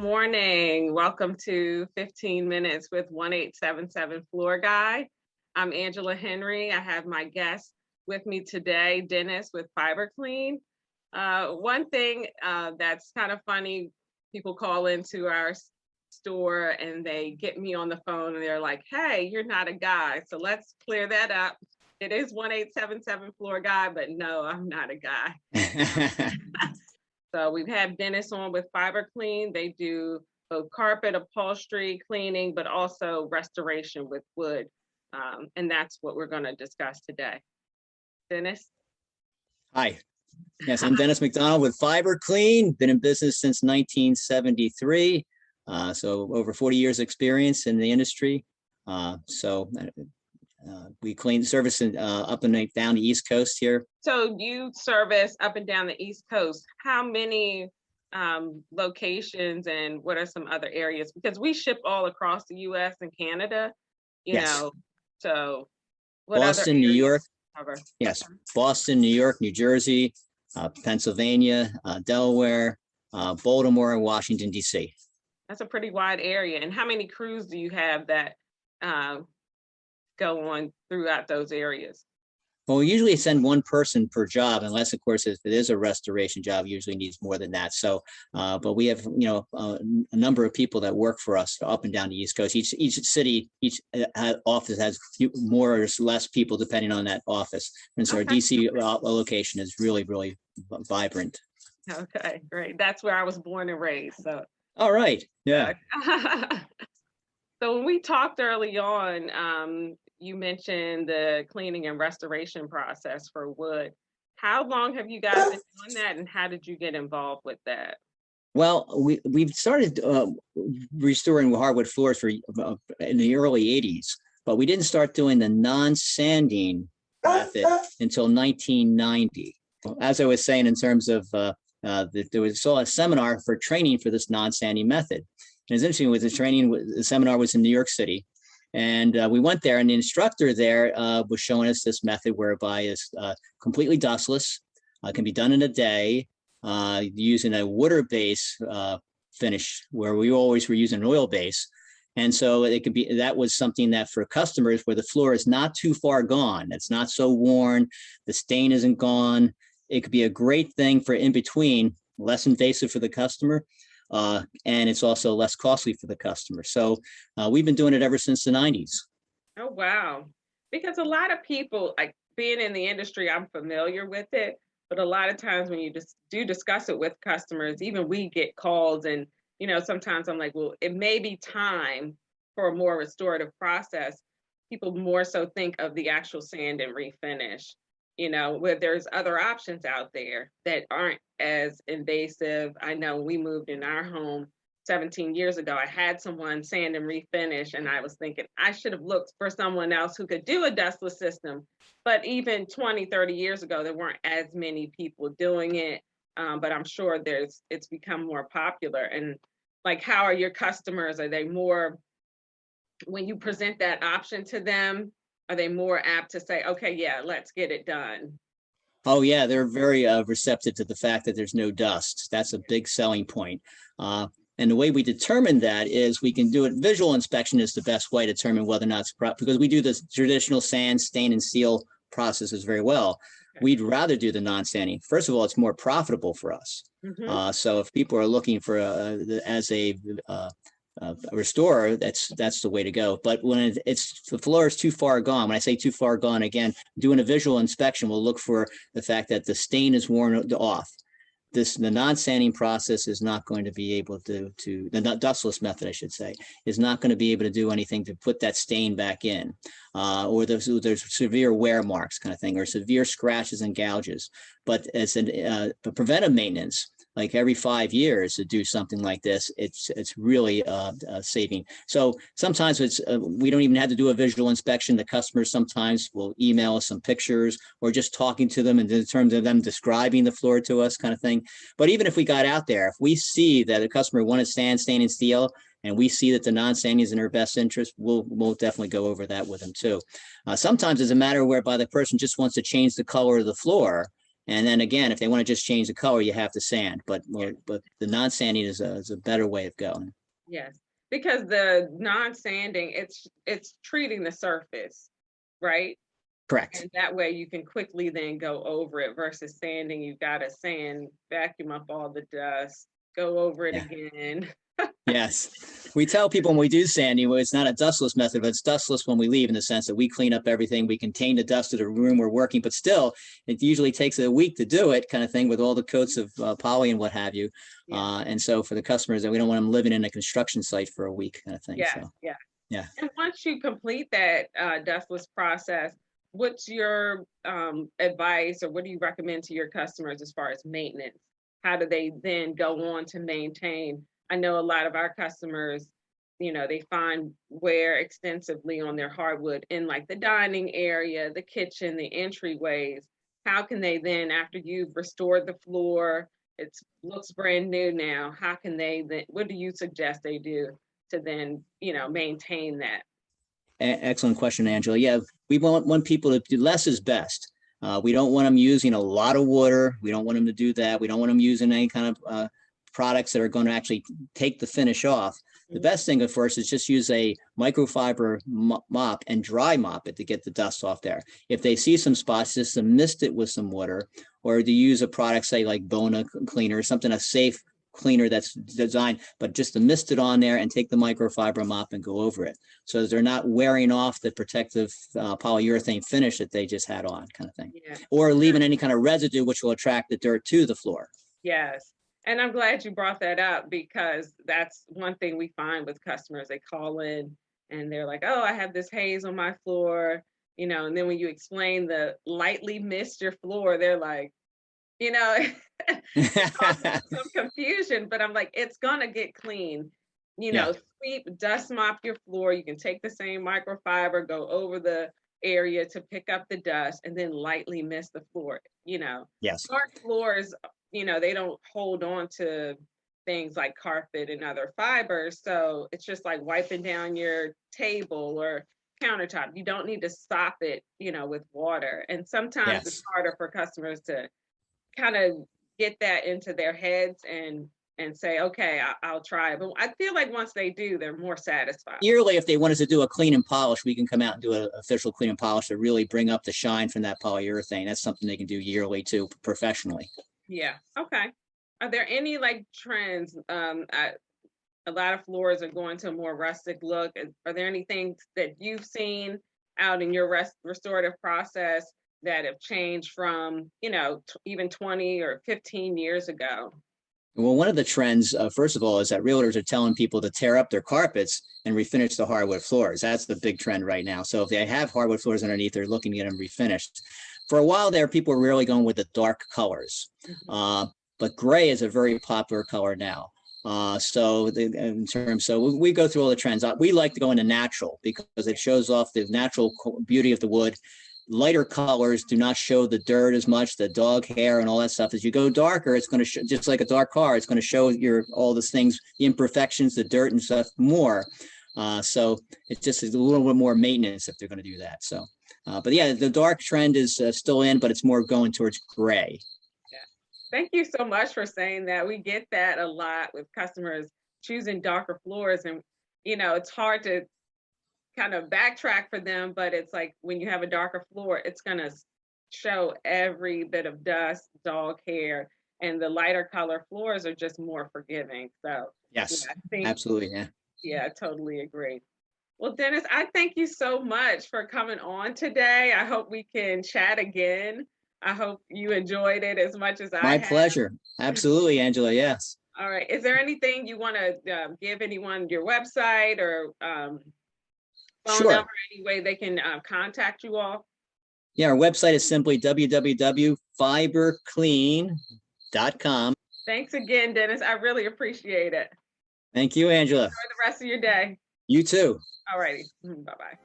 morning. Welcome to 15 Minutes with 1877Floorguy. I'm Angela Henry. I have my guest with me today, Dennis with FiberClean. One thing that's kind of funny, people call into our store and they get me on the phone and they're like, hey, you're not a guy. So let's clear that up. It is 1877Floorguy, but no, I'm not a guy. So we've had Dennis on with FiberClean. They do both carpet, upholstery, cleaning, but also restoration with wood. And that's what we're going to discuss today. Dennis? Hi. Yes, I'm Dennis McDonald with FiberClean. Been in business since 1973. So over 40 years experience in the industry. We clean service up and down the East Coast here. So you service up and down the East Coast. How many locations and what are some other areas? Because we ship all across the US and Canada, you know, so what Boston, New York. Cover? Yes, Boston, New York, New Jersey, Pennsylvania, Delaware, Baltimore, and Washington, D.C. That's a pretty wide area. And how many crews do you have that go on throughout those areas? Well, we usually send one person per job, unless, of course, if it is a restoration job, usually needs more than that. So, but we have, a number of people that work for us up and down the East Coast. Each city, each office has more or less people depending on that office. And so our DC location is really, really vibrant. Okay, great. That's where I was born and raised. So. All right. Yeah. So when we talked early on, you mentioned the cleaning and restoration process for wood. How long have you guys been doing that, and how did you get involved with that? Well, we've started restoring hardwood floors in the early 80s, but we didn't start doing the non-sanding method until 1990. As I was saying, in terms of there was a seminar for training for this non-sanding method. And it's interesting, with the seminar was in New York City. And we went there, and the instructor there was showing us this method whereby it's completely dustless, can be done in a day, using a water-based finish, where we always were using an oil base. And so that was something that for customers where the floor is not too far gone, it's not so worn, the stain isn't gone, it could be a great thing for in between, less invasive for the customer. And it's also less costly for the customer. So we've been doing it ever since the 90s. Oh, wow. Because a lot of people, like being in the industry, I'm familiar with it. But a lot of times when you just do discuss it with customers, even we get calls and, sometimes I'm like, well, it may be time for a more restorative process. People more so think of the actual sand and refinish, where there's other options out there that aren't as invasive. I know we moved in our home 17 years ago. I had someone sand and refinish, and I was thinking I should have looked for someone else who could do a dustless system. But even 20, 30 years ago, there weren't as many people doing it. But I'm sure it's become more popular. And like, how are your customers? Are they more, when you present that option to them, are they more apt to say, okay, yeah, let's get it done? Oh, yeah, they're very receptive to the fact that there's no dust. That's a big selling point. And the way we determine that is we can do it. Visual inspection is the best way to determine whether or not it's because we do the traditional sand, stain, and seal processes very well. Okay. We'd rather do the non-sanding. First of all, it's more profitable for us. Mm-hmm. So if people are looking for as a restorer, that's the way to go. But when the floor is too far gone, when I say too far gone, again, doing a visual inspection, we'll look for the fact that the stain is worn off. The non-sanding process is not going to be able to the dustless method, I should say, is not going to be able to do anything to put that stain back in, or there's severe wear marks kind of thing, or severe scratches and gouges. But as a preventive maintenance, like every 5 years to do something like this, it's really saving. So sometimes we don't even have to do a visual inspection. The customers sometimes will email us some pictures, or just talking to them in terms of them describing the floor to us, kind of thing. But even if we got out there, if we see that a customer wanted sand, stain, and steel, and we see that the non-sanding is in their best interest, we'll definitely go over that with them too. Sometimes it's a matter whereby the person just wants to change the color of the floor, And then again, if they want to just change the color, you have to sand. But the non-sanding is a better way of going. Yes, because the non-sanding, it's treating the surface, right? Correct. And that way you can quickly then go over it versus sanding. You've got to sand, vacuum up all the dust, go over it again. Yes. We tell people when we do sanding, well, it's not a dustless method, but it's dustless when we leave, in the sense that we clean up everything. We contain the dust of the room we're working, but still, it usually takes a week to do it, kind of thing, with all the coats of poly and what have you. And so for the customers, that we don't want them living in a construction site for a week, kind of thing. Yes, so, yeah. yeah. And once you complete that dustless process, what's your advice, or what do you recommend to your customers as far as maintenance? How do they then go on to maintain? I know a lot of our customers, they find wear extensively on their hardwood in like the dining area, the kitchen, the entryways. How can they then, after you've restored the floor, it looks brand new now, how can they then, what do you suggest they do to then, maintain that? Excellent question, Angela. Yeah, we want people to do less is best. We don't want them using a lot of water. We don't want them to do that. We don't want them using any kind of products that are going to actually take the finish off. The best thing, of course, is just use a microfiber mop and dry mop it to get the dust off there. If they see some spots, just to mist it with some water, or to use a product, say like Bona cleaner, something, a safe cleaner that's designed, but just to mist it on there and take the microfiber mop and go over it, so they're not wearing off the protective polyurethane finish that they just had on, kind of thing, or leaving any kind of residue which will attract the dirt to the floor. Yes. And I'm glad you brought that up, because that's one thing we find with customers. They call in and they're like, oh, I have this haze on my floor, and then when you explain the lightly mist your floor, they're like, some confusion, but I'm like, it's gonna get clean. Sweep, dust mop your floor. You can take the same microfiber, go over the area to pick up the dust, and then lightly mist the floor. Yes. Dark floors, they don't hold on to things like carpet and other fibers. So it's just like wiping down your table or countertop. You don't need to stop it, with water. And sometimes it's harder for customers to kind of get that into their heads and say, okay, I'll try it. But I feel like once they do, they're more satisfied. Yearly, if they want us to do a clean and polish, we can come out and do an official clean and polish to really bring up the shine from that polyurethane. That's something they can do yearly too, professionally. Yeah. Okay. Are there any like trends? A lot of floors are going to a more rustic look. Are there any things that you've seen out in your restorative process that have changed from, even 20 or 15 years ago? Well, one of the trends, first of all, is that realtors are telling people to tear up their carpets and refinish the hardwood floors. That's the big trend right now. So if they have hardwood floors underneath, they're looking to get them refinished. For a while there, people were really going with the dark colors, but gray is a very popular color now. So we go through all the trends. We like to go into natural because it shows off the natural beauty of the wood. Lighter colors do not show the dirt as much, the dog hair and all that stuff. As you go darker, it's going to show, just like a dark car, it's going to show all those things, the imperfections, the dirt and stuff more. So it's just a little bit more maintenance if they're going to do that. So, but yeah, the dark trend is still in, but it's more going towards gray. Yeah. Thank you so much for saying that. We get that a lot with customers choosing darker floors, and it's hard to kind of backtrack for them, but it's like when you have a darker floor, it's going to show every bit of dust, dog hair, and the lighter color floors are just more forgiving. So yes, I think, absolutely. Yeah, I totally agree. Well, Dennis, I thank you so much for coming on today. I hope we can chat again. I hope you enjoyed it as much as I My have. pleasure. Absolutely, Angela. Yes. All right. Is there anything you want to give anyone, your website or phone number, any way they can contact you all? Yeah, our website is simply www.fiberclean.com. Thanks again, Dennis. I really appreciate it. Thank you, Angela. Enjoy the rest of your day. You too. All righty. Bye-bye.